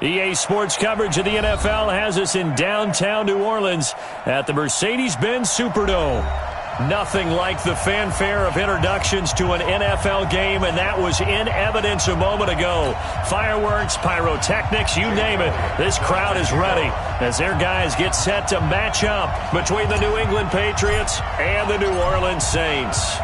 EA Sports coverage of the NFL has us in downtown New Orleans at the Mercedes-Benz Superdome. Nothing like the fanfare of introductions to an NFL game, and that was in evidence a moment ago. Fireworks, pyrotechnics, you name it. This crowd is ready as their guys get set to match up between the New England Patriots and the New Orleans Saints.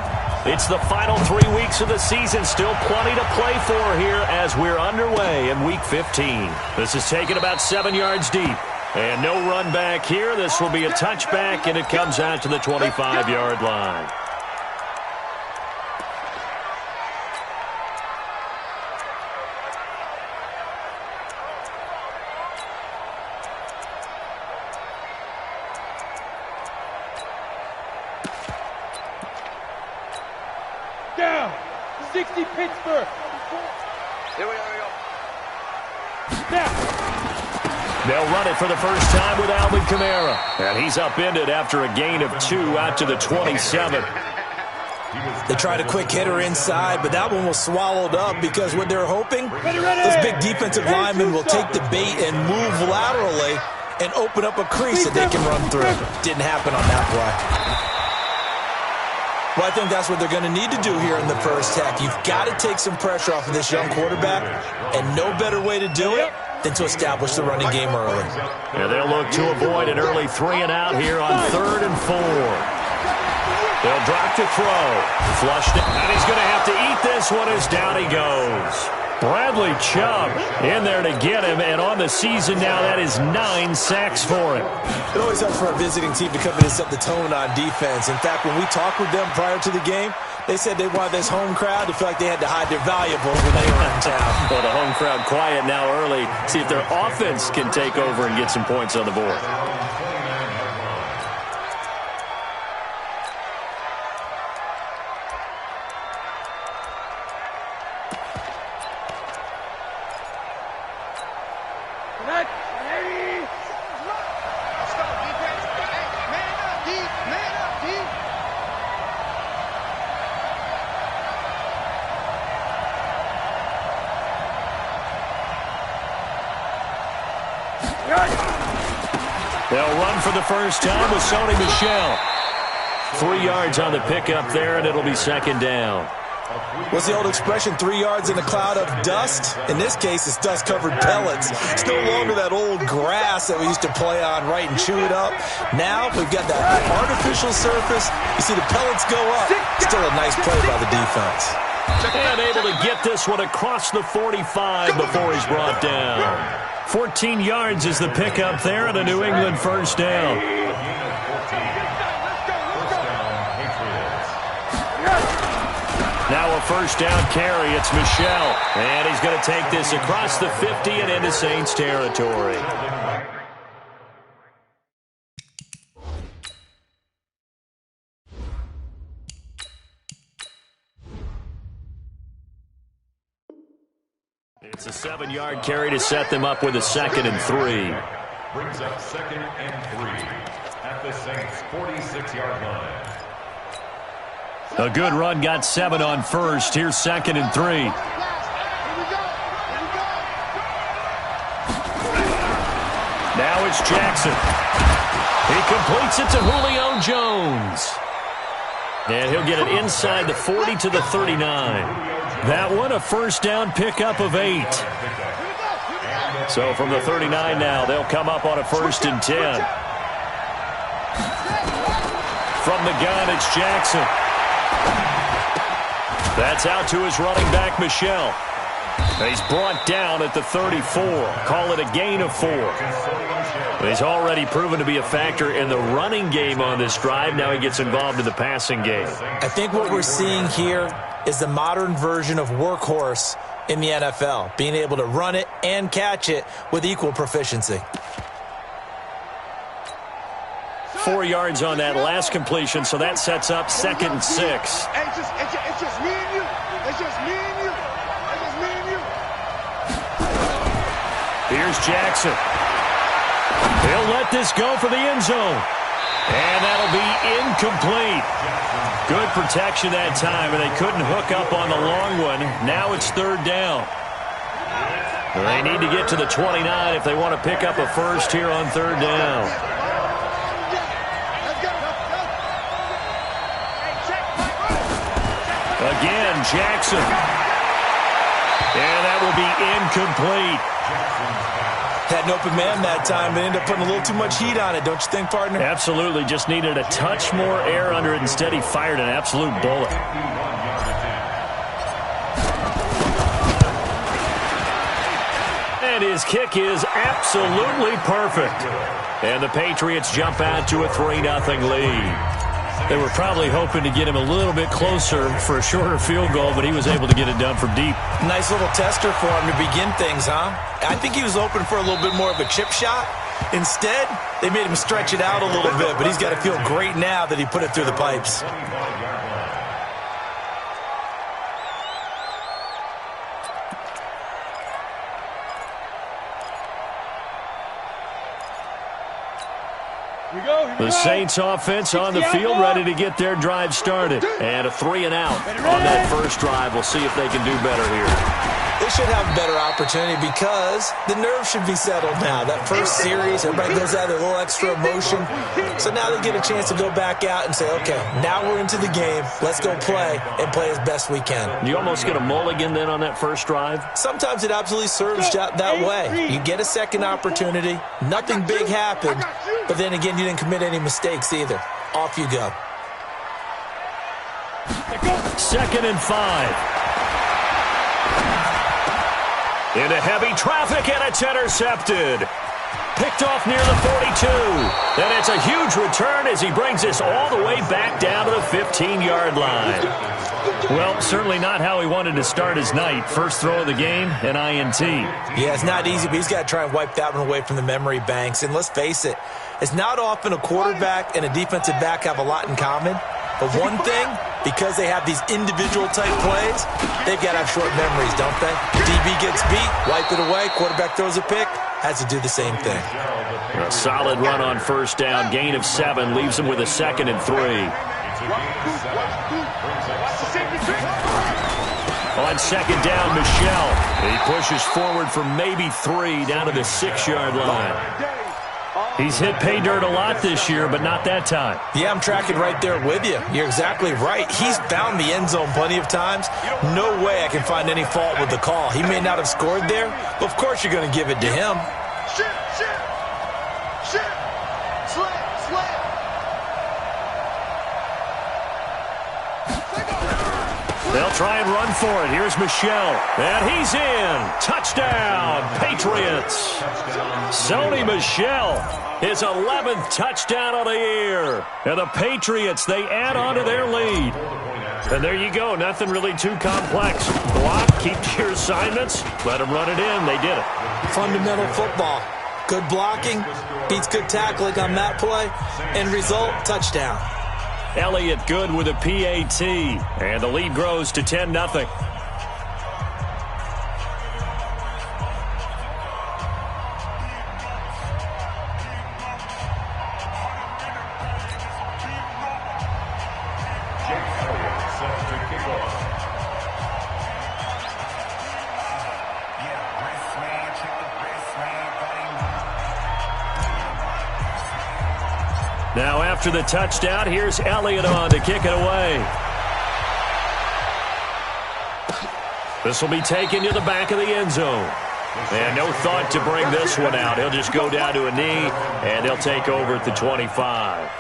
It's the final 3 weeks of the season. Still plenty to play for here as we're underway in Week 15. This is taken about 7 yards deep. And no run back here. This will be a touchback, and it comes out to the 25-yard line. Down. 60 Pittsburgh. Here we go. Now. They'll run it for the first time with Alvin Kamara. And he's upended after a gain of 2 out to the 27. They tried a quick hitter inside, but that one was swallowed up because what they're hoping, those big defensive linemen will take the bait and move laterally and open up a crease that they can run through. Didn't happen on that play. Well, I think that's what they're going to need to do here in the first half. You've got to take some pressure off of this young quarterback, and no better way to do it than to establish the running game early. Yeah, they'll look to avoid an early 3-and-out here on 3rd and 4. They'll drop to throw. Flushed it, and he's going to have to eat this one as down he goes. Bradley Chubb in there to get him, and on the season now, that is 9 sacks for him. It always helps for a visiting team to come in and set the tone on defense. In fact, when we talked with them prior to the game, they said they wanted this home crowd to feel like they had to hide their valuables when they were in town. Well, the home crowd quiet now early. See if their offense can take over and get some points on the board. They'll run for the first time with Sony Michel. 3 yards on the pickup there, and it'll be 2nd down. What's the old expression, 3 yards in a cloud of dust? In this case, it's dust-covered pellets. It's no longer that old grass that we used to play on, right, and chew it up. Now we've got that artificial surface. You see the pellets go up. Still a nice play by the defense. And able to get this one across the 45 before he's brought down. 14 yards is the pickup there, and a New England first down. Now a first down carry. It's Michel. And he's going to take this across the 50 and into Saints territory. It's a 7-yard carry to set them up with a 2nd and 3. Brings up 2nd and 3 at the Saints' 46-yard line. A good run got 7 on first. Here's 2nd and 3. Now it's Jackson. He completes it to Julio Jones. And he'll get it inside the 40 to the 39. That one a first down pickup of 8. So from the 39 now, they'll come up on a 1st and 10. From the gun, it's Jackson. That's out to his running back, Michel. He's brought down at the 34. Call it a gain of 4. He's already proven to be a factor in the running game on this drive. Now he gets involved in the passing game. I think what we're seeing here is the modern version of workhorse in the NFL, being able to run it and catch it with equal proficiency. 4 yards on that last completion, so that sets up 2nd and 6. It's just me and you. It's just me and you. It's just me and you. Here's Jackson. He'll let this go for the end zone. And that'll be incomplete. Good protection that time, and they couldn't hook up on the long one. Now it's 3rd down. They need to get to the 29 if they want to pick up a first here on third down. Again, Jackson. And that will be incomplete. Had an open man that time, but ended up putting a little too much heat on it, don't you think, partner? Absolutely. Just needed a touch more air under it. Instead, he fired an absolute bullet. And his kick is absolutely perfect. And the Patriots jump out to a 3-0 lead. They were probably hoping to get him a little bit closer for a shorter field goal, but he was able to get it done from deep. Nice little tester for him to begin things, huh? I think he was hoping for a little bit more of a chip shot. Instead, they made him stretch it out a little bit, but he's got to feel great now that he put it through the pipes. The Saints offense on the field, ready to get their drive started. And a 3-and-out on that first drive. We'll see if they can do better here. They should have a better opportunity because the nerves should be settled now. That first series, everybody goes out with a little extra emotion. So now they get a chance to go back out and say, okay, now we're into the game. Let's go play and play as best we can. You almost get a mulligan then on that first drive? Sometimes it absolutely serves that way. You get a second opportunity. Nothing big happened. But then again, you didn't commit any mistakes either. Off you go. 2nd and 5. Into heavy traffic, and it's intercepted. Picked off near the 42. And it's a huge return as he brings this all the way back down to the 15-yard line. Well, certainly not how he wanted to start his night. First throw of the game, an INT. Yeah, it's not easy, but he's got to try and wipe that one away from the memory banks. And let's face it, it's not often a quarterback and a defensive back have a lot in common. But one thing, because they have these individual type plays, they've got to have short memories, don't they? DB gets beat, wipe it away, quarterback throws a pick, has to do the same thing. A solid run on first down, gain of 7, leaves him with a 2nd and 3. On 2nd down, Michel. He pushes forward for maybe 3 down to the 6-yard line. He's hit pay dirt a lot this year, but not that time. Yeah, I'm tracking right there with you. You're exactly right. He's found the end zone plenty of times. No way I can find any fault with the call. He may not have scored there, but of course you're going to give it to him. They'll try and run for it. Here's Michel. And he's in. Touchdown, Patriots. Sony Michel, his 11th touchdown of the year. And the Patriots, they add on to their lead. And there you go. Nothing really too complex. Block, keep to your assignments, let them run it in. They did it. Fundamental football. Good blocking, beats good tackling on that play. End result, touchdown. Elliott good with a PAT, and the lead grows to 10-0. Now after the touchdown, here's Elliott on to kick it away. This will be taken to the back of the end zone. And no thought to bring this one out. He'll just go down to a knee, and he'll take over at the 25.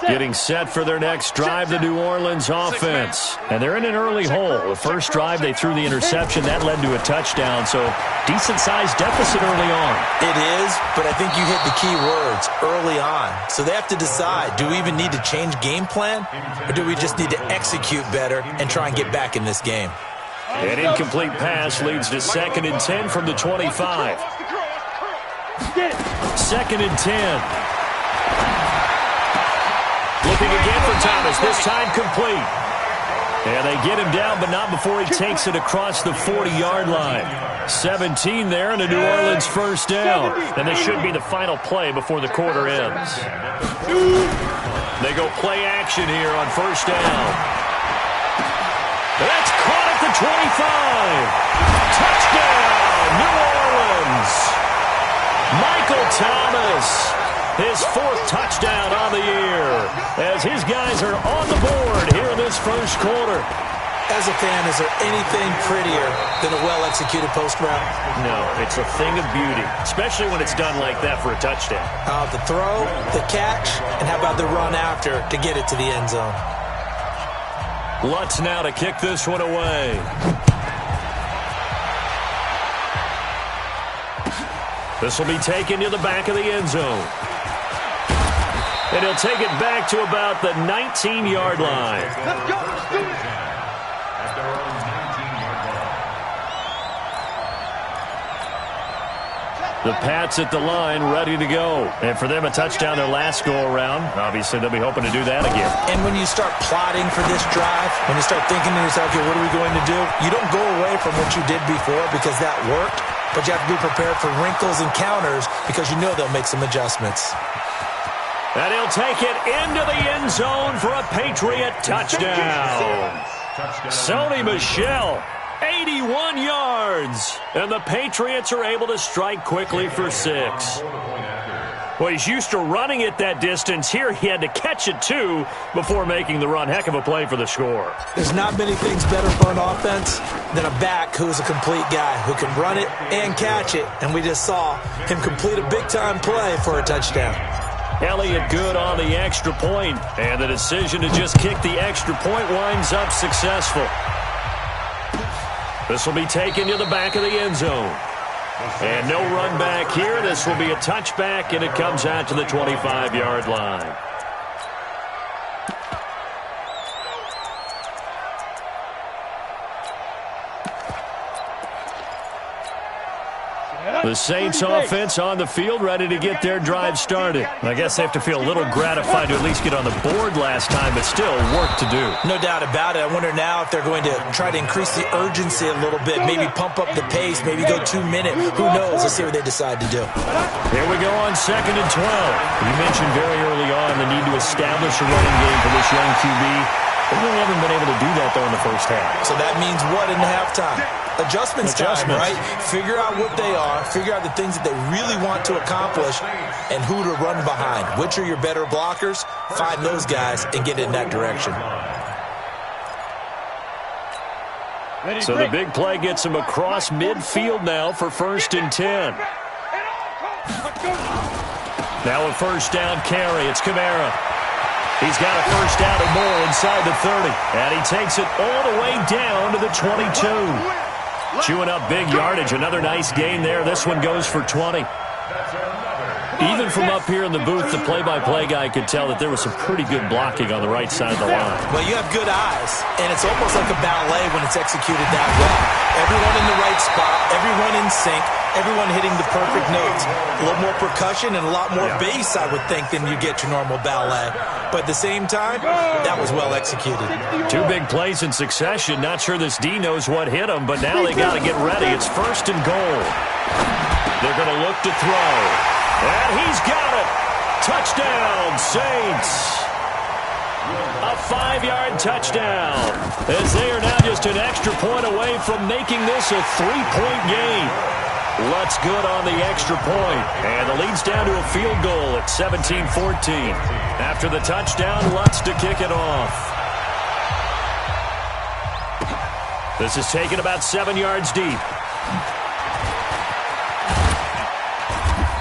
Getting set for their next drive, the New Orleans offense. And they're in an early hole. The first drive, they threw the interception. That led to a touchdown, so decent-sized deficit early on. It is, but I think you hit the key words, early on. So they have to decide, do we even need to change game plan, or do we just need to execute better and try and get back in this game? An incomplete pass leads to 2nd and 10 from the 25. 2nd and 10. Looking again for Thomas, this time complete. And they get him down, but not before he takes it across the 40-yard line. 17 there and a New Orleans first down. And this should be the final play before the quarter ends. They go play action here on first down. That's caught at the 25. Touchdown, New Orleans. Michael Thomas, his 4th touchdown on the year, as his guys are on the board here in this first quarter. As a fan, is there anything prettier than a well-executed post route? No, it's a thing of beauty, especially when it's done like that for a touchdown. The throw, the catch, and how about the run after to get it to the end zone? Lutz now to kick this one away. This will be taken to the back of the end zone. And he'll take it back to about the 19-yard line. Let's go. Let's do it. At their own 19-yard line. The Pats at the line, ready to go. And for them, a touchdown their last go-around. Obviously, they'll be hoping to do that again. And when you start plotting for this drive, when you start thinking to yourself, okay, what are we going to do? You don't go away from what you did before because that worked, but you have to be prepared for wrinkles and counters because you know they'll make some adjustments. And he'll take it into the end zone for a Patriot touchdown. Sony Michel, 81 yards. And the Patriots are able to strike quickly for 6. Well, he's used to running it that distance. Here he had to catch it, too, before making the run. Heck of a play for the score. There's not many things better for an offense than a back who's a complete guy who can run it and catch it. And we just saw him complete a big-time play for a touchdown. Elliott good on the extra point, and the decision to just kick the extra point winds up successful. This will be taken to the back of the end zone. And no run back here. This will be a touchback, and it comes out to the 25-yard line. The Saints offense on the field, ready to get their drive started. I guess they have to feel a little gratified to at least get on the board last time, but still work to do. No doubt about it. I wonder now if they're going to try to increase the urgency a little bit, maybe pump up the pace, maybe go 2-minute. Who knows? Let's see what they decide to do. Here we go on 2nd and 12. You mentioned very early on the need to establish a running game for this young QB. They really haven't been able to do that, though, in the first half. So that means what in halftime? Adjustments time, right? Figure out what they are, figure out the things that they really want to accomplish, and who to run behind. Which are your better blockers? Find those guys and get in that direction. So the big play gets him across midfield now for 1st and 10. Now a first down carry. It's Kamara. He's got a first down or more inside the 30. And he takes it all the way down to the 22. Chewing up big yardage. Another nice gain there. This one goes for 20. Even from up here in the booth, the play-by-play guy could tell that there was some pretty good blocking on the right side of the line. Well, you have good eyes, and it's almost like a ballet when it's executed that well. Everyone in the right spot, everyone in sync, everyone hitting the perfect notes. A little more percussion and a lot more bass, I would think, than you get your normal ballet. But at the same time, that was well executed. 2 big plays in succession. Not sure this D knows what hit him, but now they got to get ready. It's 1st and goal. They're going to look to throw. And he's got it. Touchdown, Saints. A 5-yard touchdown. As they are now just an extra point away from making this a 3-point game. Lutz good on the extra point. And the lead's down to a field goal at 17-14. After the touchdown, Lutz to kick it off. This is taken about 7 yards deep.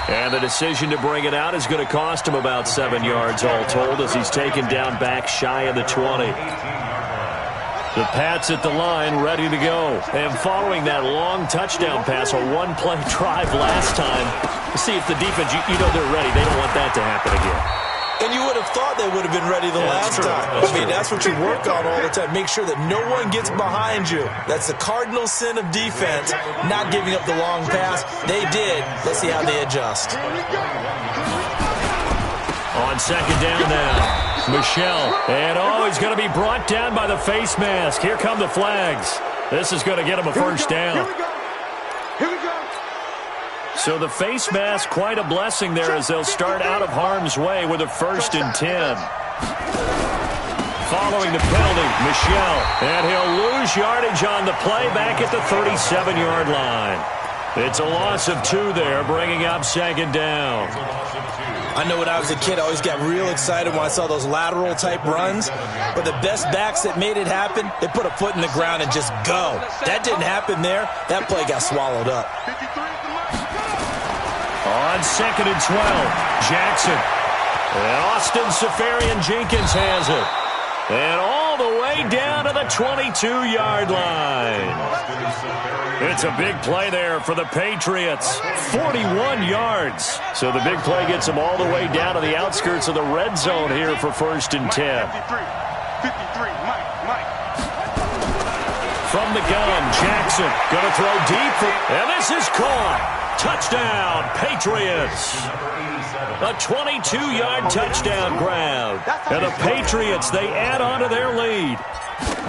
And the decision to bring it out is going to cost him about 7 yards all told as he's taken down back shy of the 20. The Pats at the line ready to go. And following that long touchdown pass, a one-play drive last time, see if the defense, you know they're ready. They don't want that to happen again. And you would have thought they would have been ready the last time. That's what you work on all the time. Make sure that no one gets behind you. That's the cardinal sin of defense, not giving up the long pass. They did. Let's see how they adjust. On second down now, Michelle. And, he's going to be brought down by the face mask. Here come the flags. This is going to get him a first down. Here we go. So the face mask, quite a blessing there as they'll start out of harm's way with a 1st and 10. Following the penalty, Michelle. And he'll lose yardage on the play back at the 37-yard line. It's a loss of 2 there, bringing up second down. I know when I was a kid, I always got real excited when I saw those lateral-type runs. But the best backs that made it happen, they put a foot in the ground and just go. That didn't happen there. That play got swallowed up. On second and 12, Jackson. And Austin Safarian-Jenkins has it. And all the way down to the 22-yard line. It's a big play there for the Patriots. 41 yards. So the big play gets them all the way down to the outskirts of the red zone here for 1st and 10. 53, Mike. From the gun, Jackson going to throw deep. And this is caught. Touchdown, Patriots. A 22-yard touchdown grab. And the Patriots, they add on to their lead.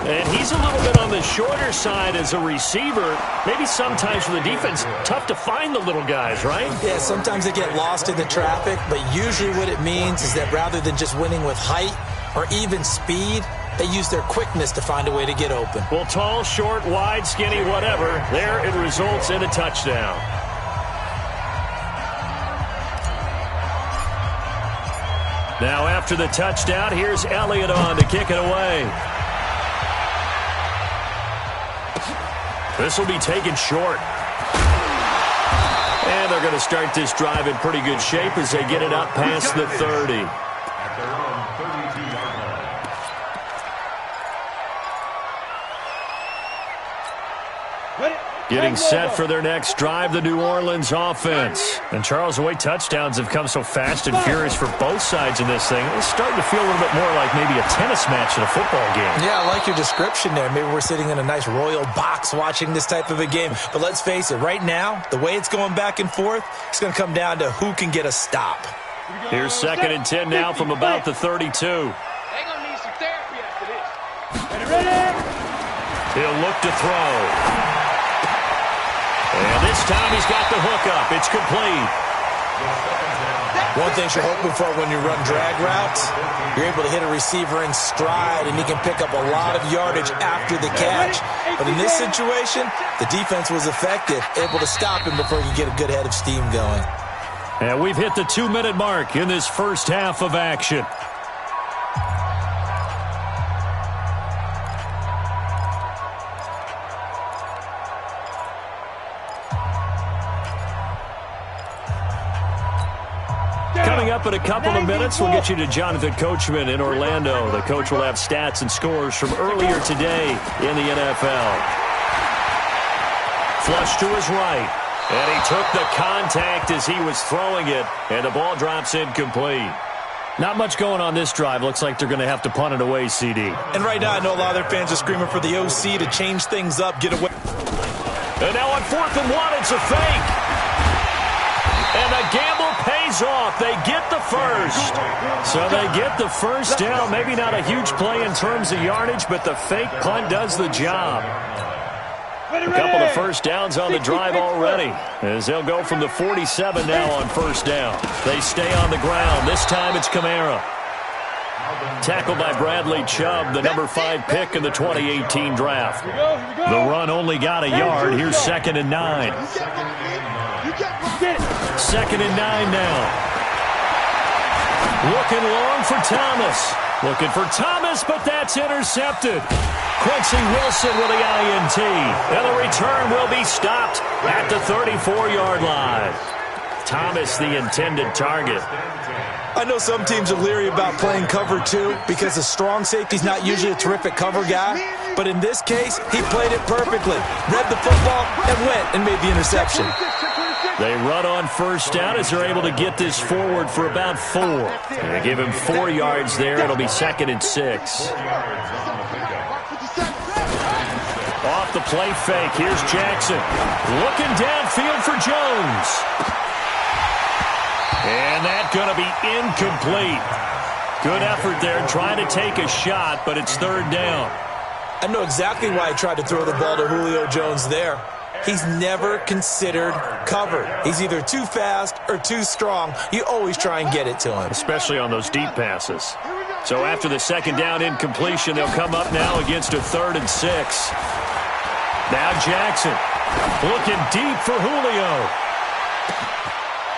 And he's a little bit on the shorter side as a receiver. Maybe sometimes for the defense, tough to find the little guys, right? Yeah, sometimes they get lost in the traffic, but usually what it means is that rather than just winning with height or even speed, they use their quickness to find a way to get open. Well, tall, short, wide, skinny, whatever, there it results in a touchdown. Now after the touchdown, here's Elliott on to kick it away. This will be taken short. And they're going to start this drive in pretty good shape as they get it up past the 30. At their own 32-yard line. Getting set for their next drive, the New Orleans offense. And Charles, the way touchdowns have come so fast and furious for both sides in this thing, it's starting to feel a little bit more like maybe a tennis match in a football game. Yeah, I like your description there. Maybe we're sitting in a nice royal box watching this type of a game. But let's face it, right now, the way it's going back and forth, it's going to come down to who can get a stop. Here's 2nd and 10 now from about the 32. They're going to need some therapy after this. He'll look to throw. And this time he's got the hook up. It's complete. One thing you're hoping for when you run drag routes, you're able to hit a receiver in stride, and he can pick up a lot of yardage after the catch. But in this situation, the defense was effective, able to stop him before he could get a good head of steam going. And we've hit the 2-minute mark in this first half of action. Coming up in a couple of minutes, we'll get you to Jonathan Coachman in Orlando. The coach will have stats and scores from earlier today in the NFL. Flush to his right. And he took the contact as he was throwing it, and the ball drops incomplete. Not much going on this drive. Looks like they're going to have to punt it away, CD. And right now, I know a lot of their fans are screaming for the OC to change things up, get away. And now on 4th and 1, it's a fake. And the gamble pays off. They get the first. So they get the first down. Maybe not a huge play in terms of yardage, but the fake punt does the job. A couple of first downs on the drive already, as they'll go from the 47 now on first down. They stay on the ground. This time it's Kamara. Tackled by Bradley Chubb, the number 5 pick in the 2018 draft. The run only got a yard. Here's 2nd and 9. 2nd and 9 now. Looking long for Thomas. Looking for Thomas, but that's intercepted. Quincy Wilson with the INT. And the return will be stopped at the 34-yard line. Thomas, the intended target. I know some teams are leery about playing cover 2 because the strong safety's not usually a terrific cover guy. But in this case, he played it perfectly. Read the football and went and made the interception. They run on first down as they're able to get this forward for about 4. They give him 4 yards there. It'll be 2nd and 6. Off the play fake. Here's Jackson. Looking downfield for Jones. And that's going to be incomplete. Good effort there, trying to take a shot, but it's third down. I know exactly why he tried to throw the ball to Julio Jones there. He's never considered cover. He's either too fast or too strong. You always try and get it to him. Especially on those deep passes. So after the second down incompletion, they'll come up now against a 3rd and 6. Now Jackson looking deep for Julio.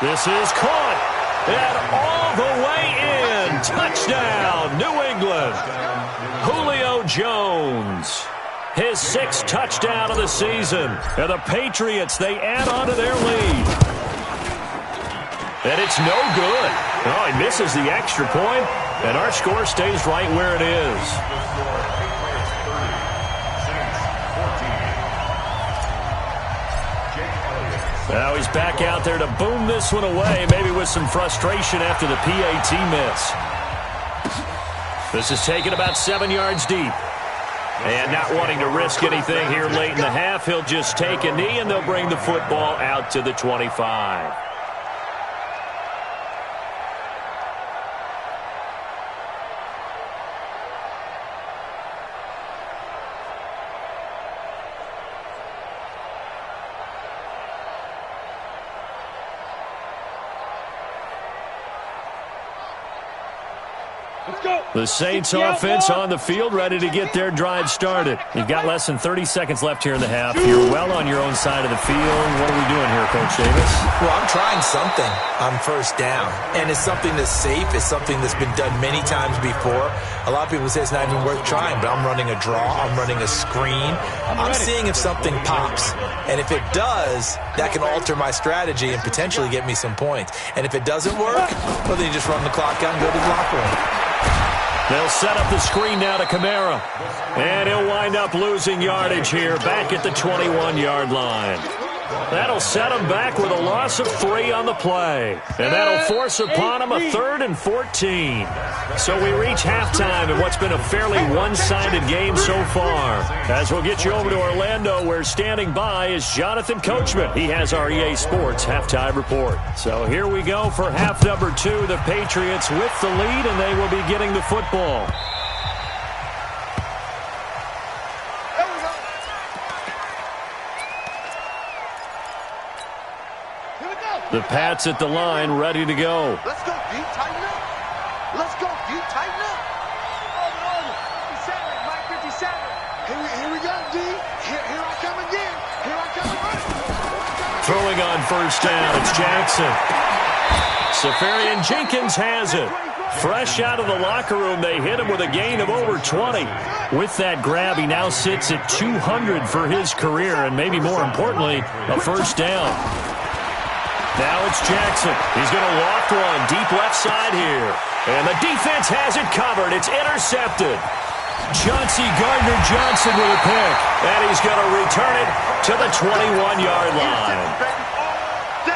This is caught. And all the way in. Touchdown, New England. Julio Jones. His 6th touchdown of the season. And the Patriots, they add on to their lead. And it's no good. Oh, he misses the extra point, and our score stays right where it is. Now he's back out there to boom this one away, maybe with some frustration after the PAT miss. This is taken about 7 yards deep. And not wanting to risk anything here late in the half, he'll just take a knee, and they'll bring the football out to the 25. The Saints offense on the field, ready to get their drive started. You've got less than 30 seconds left here in the half. You're well on your own side of the field. What are we doing here, Coach Davis? Well, I'm trying something on first down, and it's something that's safe. It's something that's been done many times before. A lot of people say it's not even worth trying, but I'm running a draw. I'm running a screen. I'm seeing if something pops, and if it does, that can alter my strategy and potentially get me some points. And if it doesn't work, well, then you just run the clock out and go to the locker room. They'll set up the screen now to Kamara. And he'll wind up losing yardage here back at the 21-yard line. That'll set him back with a loss of 3 on the play. And that'll force upon him a 3rd and 14. So we reach halftime in what's been a fairly one-sided game so far. As we'll get you over to Orlando, where standing by is Jonathan Coachman. He has our EA Sports halftime report. So here we go for half number 2. The Patriots with the lead, and they will be getting the football. The Pats at the line, ready to go. Let's go deep, tighten up. Let's go deep, tighten up. Over. 57, Mike 57. Here we go, D. Here I come again. Here I come again. Throwing on first down, it's Jackson. Safarian Jenkins has it. Fresh out of the locker room, they hit him with a gain of over 20. With that grab, he now sits at 200 for his career, and maybe more importantly, a first down. Now it's Jackson. He's going to loft one deep left side here. And the defense has it covered. It's intercepted. Chauncey Gardner-Johnson with a pick. And he's going to return it to the 21-yard line.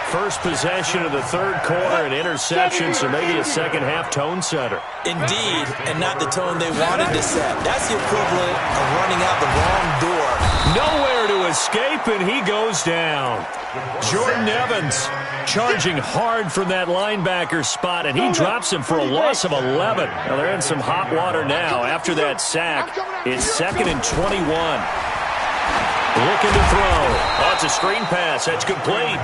First possession of the third quarter, an interception, so maybe a second-half tone setter. Indeed, and not the tone they wanted to set. That's the equivalent of running out the wrong door. Nowhere to escape, and he goes down. Jordan Evans charging hard from that linebacker spot, and he drops him for a loss of 11. Now they're in some hot water now. After that sack, it's 2nd and 21. Looking to throw. Oh, it's a screen pass. That's complete.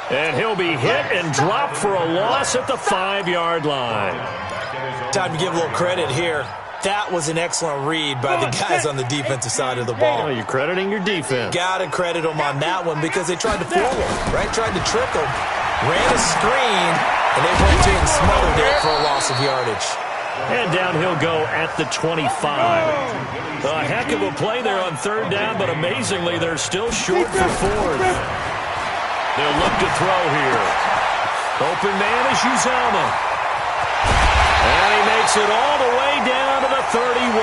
And he'll be hit and dropped for a loss at the 5-yard line. Time to give a little credit here. That was an excellent read by the guys on the defensive side of the ball. Oh, you're crediting your defense. Got to credit them on that one because they tried to fool him, right? Tried to trick him. Ran a screen, and they went to and smothered it for a loss of yardage. And down he'll go at the 25. A heck of a play there on third down, but amazingly, they're still short for fourth. They'll look to throw here. Open man is Uzomah. And he makes it all the way down to the 31.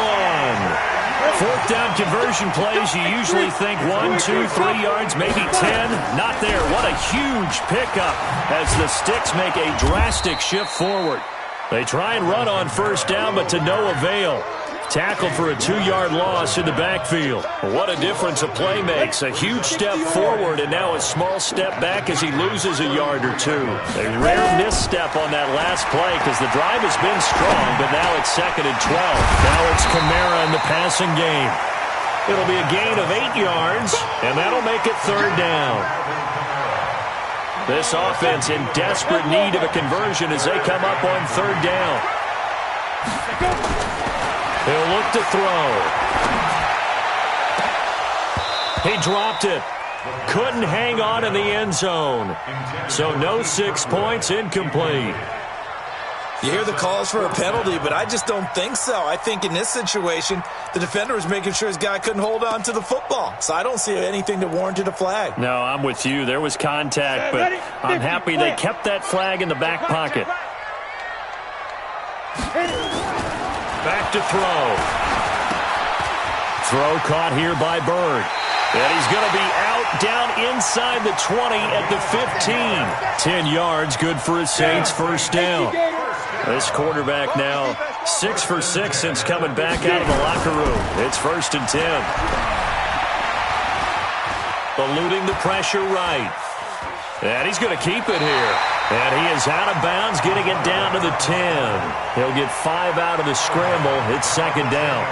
Fourth down conversion plays, you usually think 1, 2, 3 yards, maybe 10. Not there. What a huge pickup as the Sticks make a drastic shift forward. They try and run on first down, but to no avail. Tackled for a 2-yard loss in the backfield. What a difference a play makes. A huge step forward and now a small step back as he loses a yard or two. A rare misstep on that last play because the drive has been strong, but now it's 2nd and 12. Now it's Kamara in the passing game. It'll be a gain of 8 yards, and that'll make it 3rd down. This offense in desperate need of a conversion as they come up on 3rd down. He'll look to throw. He dropped it. Couldn't hang on in the end zone. So no 6 points, incomplete. You hear the calls for a penalty, but I just don't think so. I think in this situation, the defender was making sure his guy couldn't hold on to the football. So I don't see anything that warranted a flag. No, I'm with you. There was contact, but I'm happy they kept that flag in the back pocket. Back to throw. Throw caught here by Bird. And he's going to be out down inside the 20 at the 15. 10 yards, good for a Saints first down. This quarterback now 6 for 6 since coming back out of the locker room. It's 1st and 10. Eluding the pressure right. And he's going to keep it here. And he is out of bounds, getting it down to the 10. He'll get 5 out of the scramble. It's 2nd down.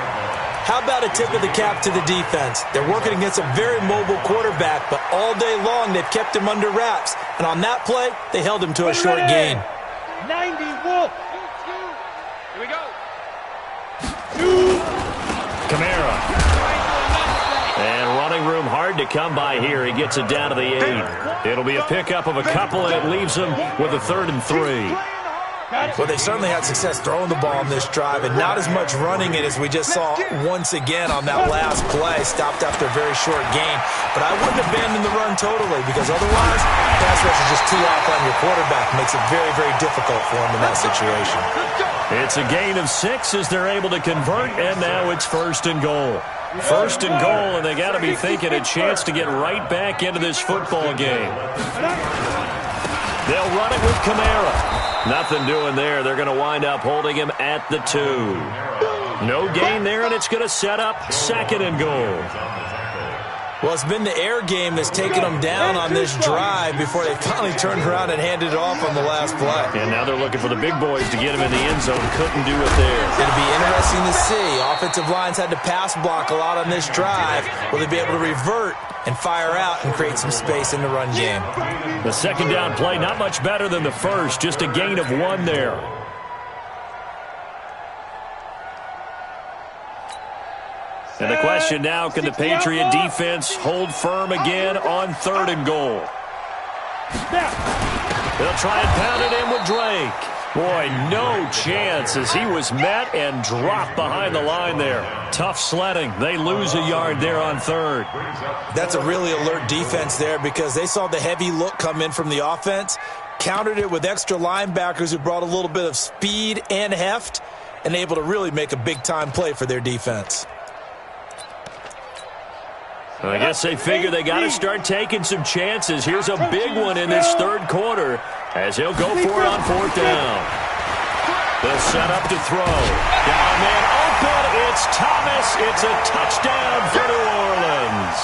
How about a tip of the cap to the defense? They're working against a very mobile quarterback, but all day long they've kept him under wraps. And on that play, they held him to a short gain. 90, Wolf. Here we go. Kamara. And running room hard to come by here. He gets it down to the 8. It'll be a pickup of a couple, and it leaves him with a 3rd and 3. Well, they certainly had success throwing the ball on this drive, and not as much running it as we just saw once again on that last play. Stopped after a very short gain. But I wouldn't abandon the run totally, because otherwise, pass rush will just tee off on your quarterback. Makes it very, very difficult for him in that situation. It's a gain of 6 as they're able to convert, and now it's 1st and goal. 1st and goal, and they got to be thinking a chance to get right back into this football game. They'll run it with Kamara. Nothing doing there. They're going to wind up holding him at the 2. No gain there, and it's going to set up 2nd and goal. Well, it's been the air game that's taken them down on this drive before they finally turned around and handed it off on the last play. And now they're looking for the big boys to get him in the end zone. Couldn't do it there. It'll be interesting to see. Offensive lines had to pass block a lot on this drive. Will they be able to revert and fire out and create some space in the run game? The 2nd down play, not much better than the first. Just a gain of 1 there. And the question now, can the Patriot defense hold firm again on 3rd and goal? They'll try and pound it in with Drake. Boy, no chance as he was met and dropped behind the line there. Tough sledding. They lose a yard there on 3rd. That's a really alert defense there because they saw the heavy look come in from the offense, countered it with extra linebackers who brought a little bit of speed and heft, and able to really make a big-time play for their defense. I guess they figure they got to start taking some chances. Here's a big one in this 3rd quarter as he'll go for it on 4th down. They'll set up to throw. Down man open. It's Thomas. It's a touchdown for New Orleans.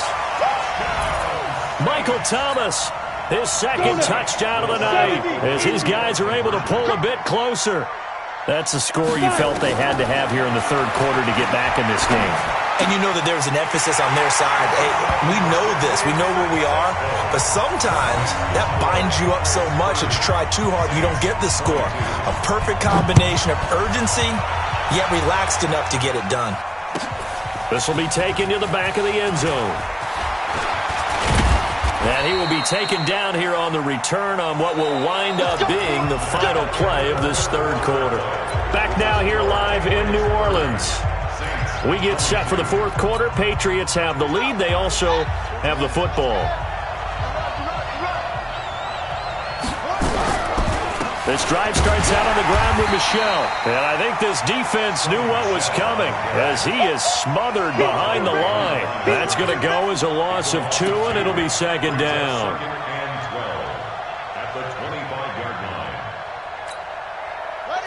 Michael Thomas, his 2nd touchdown of the night as these guys are able to pull a bit closer. That's the score you felt they had to have here in the 3rd quarter to get back in this game. And you know that there's an emphasis on their side. Hey, we know this. We know where we are. But sometimes that binds you up so much that you try too hard, you don't get the score. A perfect combination of urgency, yet relaxed enough to get it done. This will be taken to the back of the end zone. And he will be taken down here on the return on what will wind up being the final play of this 3rd quarter. Back now here live in New Orleans. We get set for the 4th quarter. Patriots have the lead. They also have the football. This drive starts out on the ground with Michel. And I think this defense knew what was coming as he is smothered behind the line. That's going to go as a loss of 2, and it'll be 2nd down.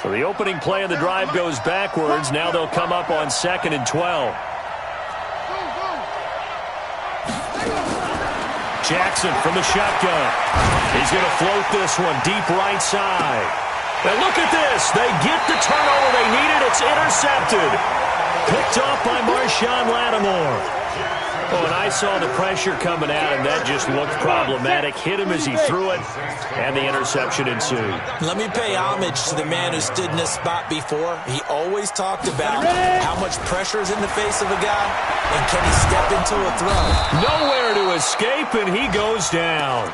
So the opening play of the drive goes backwards. Now they'll come up on 2nd and 12. Jackson from the shotgun. He's going to float this one deep right side. And look at this. They get the turnover they needed. It's intercepted. Picked off by Marshawn Lattimore. Oh, and I saw the pressure coming at him. That just looked problematic. Hit him as he threw it, and the interception ensued. Let me pay homage to the man who stood in this spot before. He always talked about how much pressure is in the face of a guy, and can he step into a throw. Nowhere to escape, and he goes down.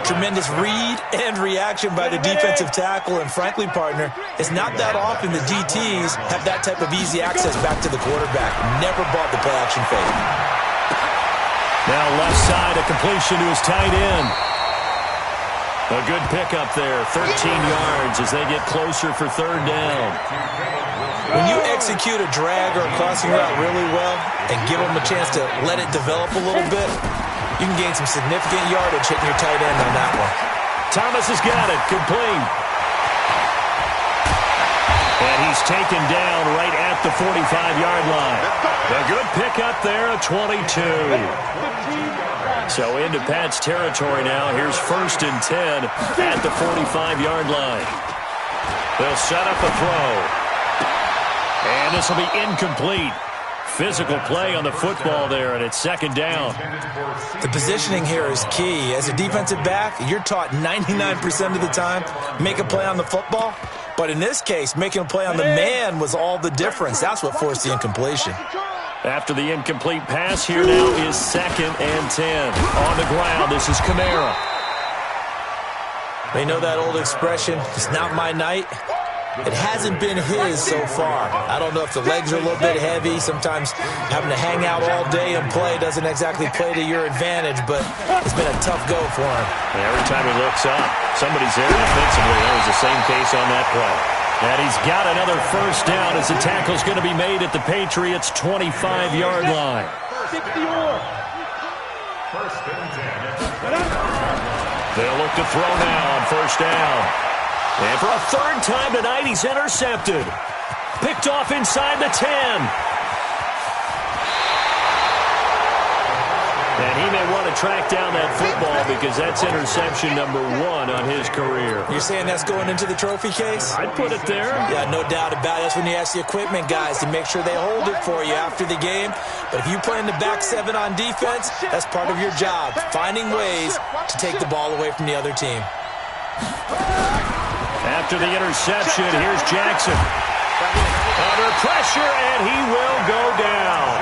Tremendous read and reaction by the defensive tackle, and frankly, partner, it's not that often the DTs have that type of easy access back to the quarterback. Never bought the play-action fake. Now left side, a completion to his tight end. A good pickup there, 13 yards as they get closer for 3rd down. When you execute a drag or a crossing route really well and give them a chance to let it develop a little bit, you can gain some significant yardage hitting your tight end on that one. Thomas has got it, complete. And he's taken down right at the 45-yard line. A good pickup there, a 22. So into Pat's territory now. Here's 1st and 10 at the 45-yard line. They'll set up a throw. And this will be incomplete. Physical play on the football there, and it's 2nd down. The positioning here is key. As a defensive back, you're taught 99% of the time, make a play on the football. But in this case, making a play on the man was all the difference. That's what forced the incompletion. After the incomplete pass, here now is 2nd and 10. On the ground, this is Kamara. They know that old expression, it's not my night. It hasn't been his so far. I don't know if the legs are a little bit heavy. Sometimes having to hang out all day and play doesn't exactly play to your advantage, but it's been a tough go for him. And every time he looks up, somebody's there defensively. That was the same case on that play. And he's got another 1st down as the tackle's going to be made at the Patriots' 25-yard line. 1st and 10. They'll look to throw now on 1st down. And for a 3rd time tonight, he's intercepted. Picked off inside the 10. And he may want to track down that football because that's interception number 1 on his career. You're saying that's going into the trophy case? I'd put it there. Yeah, no doubt about it. That's when you ask the equipment guys to make sure they hold it for you after the game. But if you play in the back 7 on defense, that's part of your job, finding ways to take the ball away from the other team. After the interception, here's Jackson. Under pressure, and he will go down.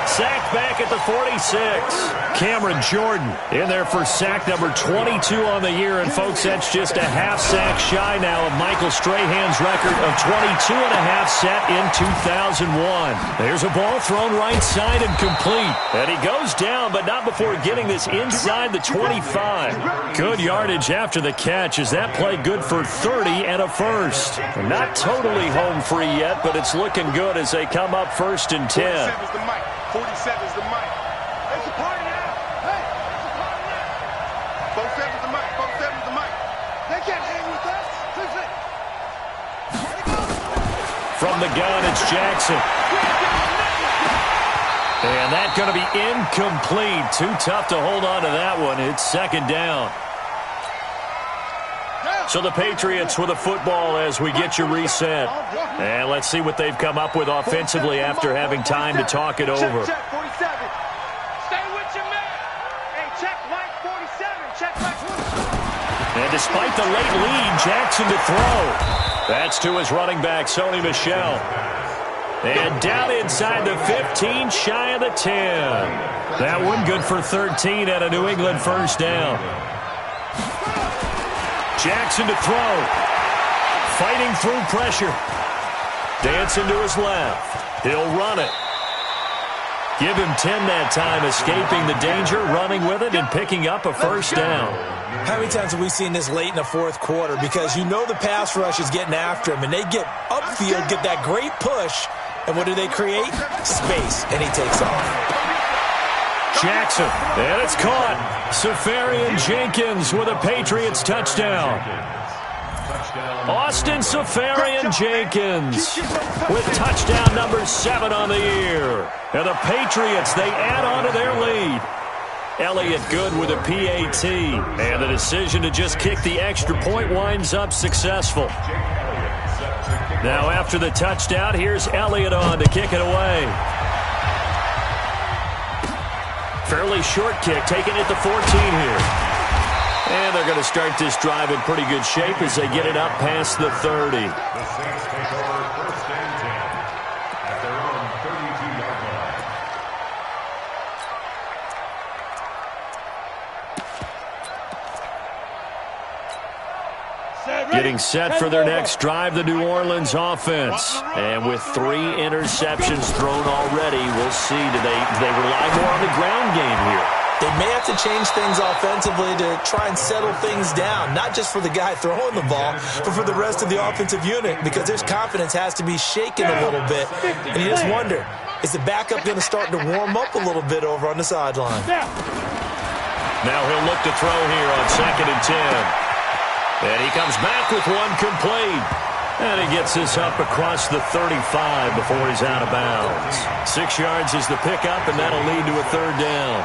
Sacked back at the 46. Cameron Jordan in there for sack number 22 on the year. And, folks, that's just a half sack shy now of Michael Strahan's record of 22 and a half set in 2001. There's a ball thrown right side and complete. And he goes down, but not before getting this inside the 25. Good yardage after the catch. Is that play good for 30 and a 1st? Not totally home free yet, but it's looking good as they come up 1st and 10. 47's the mic. It's a party now. Hey, it's a party now. 47's the mic. 47's the mic. They can't hang with us. From the gun, it's Jackson. And that's going to be incomplete. Too tough to hold on to that one. It's 2nd down. So the Patriots with a football as we get you reset. And let's see what they've come up with offensively after having time to talk it over. Check, 47. Stay with your man. Hey, check Mike 47. Check Mike 47. And despite the late lead, Jackson to throw. That's to his running back, Sony Michel. And down inside the 15, shy of the 10. That one good for 13 at a New England 1st down. Jackson to throw. Fighting through pressure. Dancing to his left. He'll run it. Give him 10 that time, escaping the danger, running with it, and picking up a 1st down. How many times have we seen this late in the 4th quarter? Because you know the pass rush is getting after him, and they get upfield, get that great push, and what do they create? Space, and he takes off. Jackson, and it's caught. Safarian Jenkins with a Patriots touchdown. Austin Safarian-Jenkins with touchdown number 7 on the year. And the Patriots, they add on to their lead. Elliott good with a PAT. And the decision to just kick the extra point winds up successful. Now after the touchdown, here's Elliott on to kick it away. Fairly short kick, taking it to 14 here. And they're going to start this drive in pretty good shape as they get it up past the 30. The Saints take over 1st and 10 at their own 32-yard line. Getting set for their next drive, the New Orleans offense. And with 3 interceptions thrown already, we'll see. Do they rely more on the ground game here? They may have to change things offensively to try and settle things down, not just for the guy throwing the ball, but for the rest of the offensive unit, because their confidence has to be shaken a little bit. And you just wonder, is the backup going to start to warm up a little bit over on the sideline? Now he'll look to throw here on 2nd and 10. And he comes back with one complete. And he gets this up across the 35 before he's out of bounds. 6 yards is the pickup, and that'll lead to a 3rd down.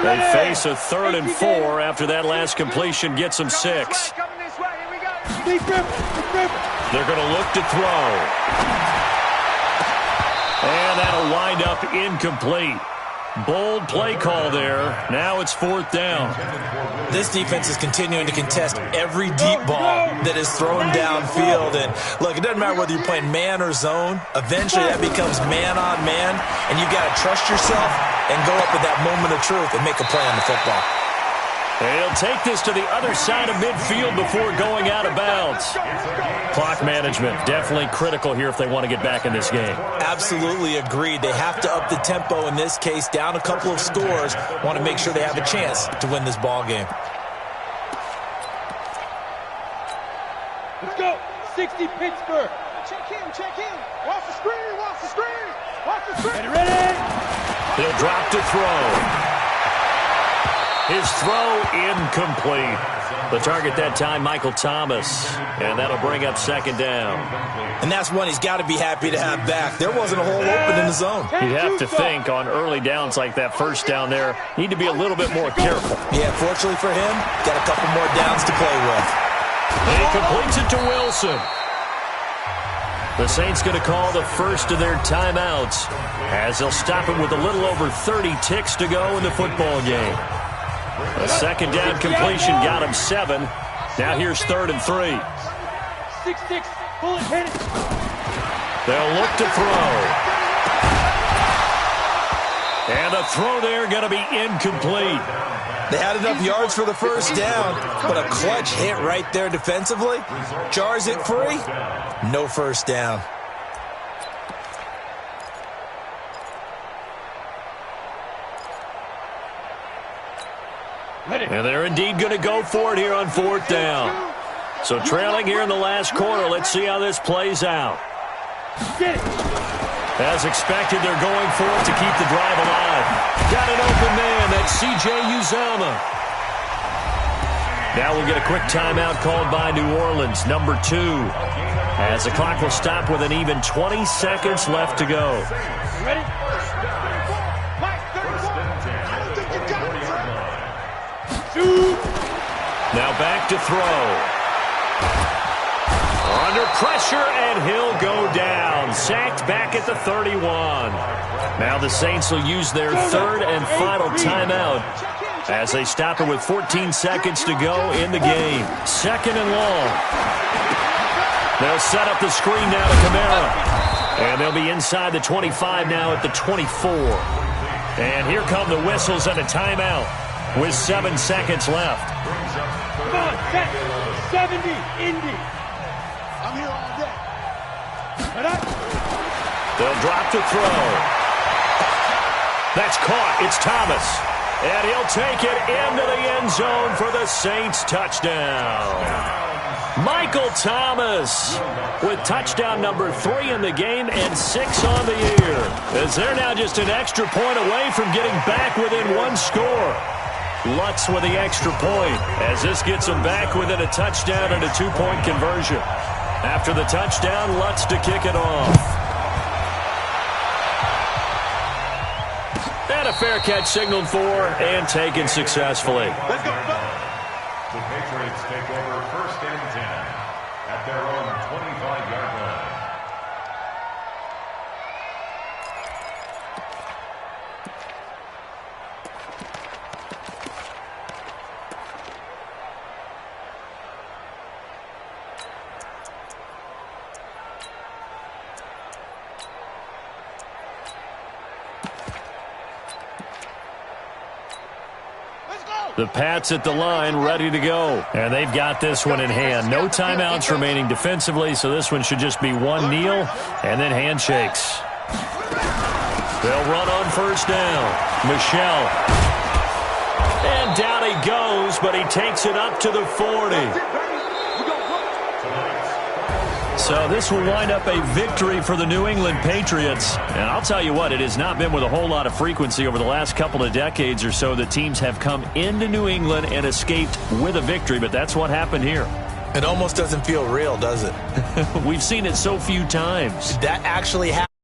They face a 3rd and 4 after that last completion gets them 6. They're going to look to throw. And that'll wind up incomplete. Bold play call there. Now it's 4th down. This defense is continuing to contest every deep ball that is thrown downfield. And look, it doesn't matter whether you're playing man or zone. Eventually that becomes man on man. And you've got to trust yourself and go up at that moment of truth and make a play on the football. He'll take this to the other side of midfield before going out of bounds. Clock management, definitely critical here if they want to get back in this game. Absolutely agreed. They have to up the tempo in this case, down a couple of scores. Want to make sure they have a chance to win this ball game. Let's go. 60 Pittsburgh. Check in. Watch the screen. Watch the screen. Ready? He'll drop to throw. His throw incomplete. The target that time, Michael Thomas. And that'll bring up 2nd down. And that's one he's got to be happy to have back. There wasn't a hole open in the zone. You'd have to think on early downs like that 1st down there, need to be a little bit more careful. Yeah, fortunately for him, got a couple more downs to play with. And he completes it to Wilson. The Saints going to call the first of their timeouts as they'll stop it with a little over 30 ticks to go in the football game. A 2nd down completion got him 7. Now here's 3rd and 3. 6-6. Bullet hit it. They'll look to throw. And the throw there going to be incomplete. They had enough yards for the 1st down, but a clutch hit right there defensively. Jars it free. No 1st down. And they're indeed going to go for it here on 4th down. So trailing here in the last quarter, let's see how this plays out. As expected, they're going for it to keep the drive alive. Got an open man, that's C.J. Uzomah. Now we'll get a quick timeout called by New Orleans, number 2. As the clock will stop with an even 20 seconds left to go. Ready? Now back to throw. Under pressure, and he'll go down. Sacked back at the 31. Now the Saints will use their 3rd and final timeout as they stop it with 14 seconds to go in the game. 2nd and long. They'll set up the screen now to Kamara. And they'll be inside the 25 now at the 24. And here come the whistles and a timeout with 7 seconds left. Come on, set. 70, Indy. I'm here all day. They'll drop to throw. That's caught. It's Thomas. And he'll take it into the end zone for the Saints touchdown. Michael Thomas with touchdown number 3 in the game and 6 on the year. As they're now just an extra point away from getting back within 1 score. Lutz with the extra point, as this gets them back within a touchdown and a 2-point conversion. After the touchdown, Lutz to kick it off. And a fair catch signaled for and taken successfully. Let's go. The Patriots take over 1st and 10 at their own 25-yard line. The Pats at the line, ready to go. And they've got this one in hand. No timeouts remaining defensively, so this one should just be one kneel and then handshakes. They'll run on 1st down. Michelle. And down he goes, but he takes it up to the 40. So this will wind up a victory for the New England Patriots. And I'll tell you what, it has not been with a whole lot of frequency over the last couple of decades or so that teams have come into New England and escaped with a victory, but that's what happened here. It almost doesn't feel real, does it? We've seen it so few times. That actually happened.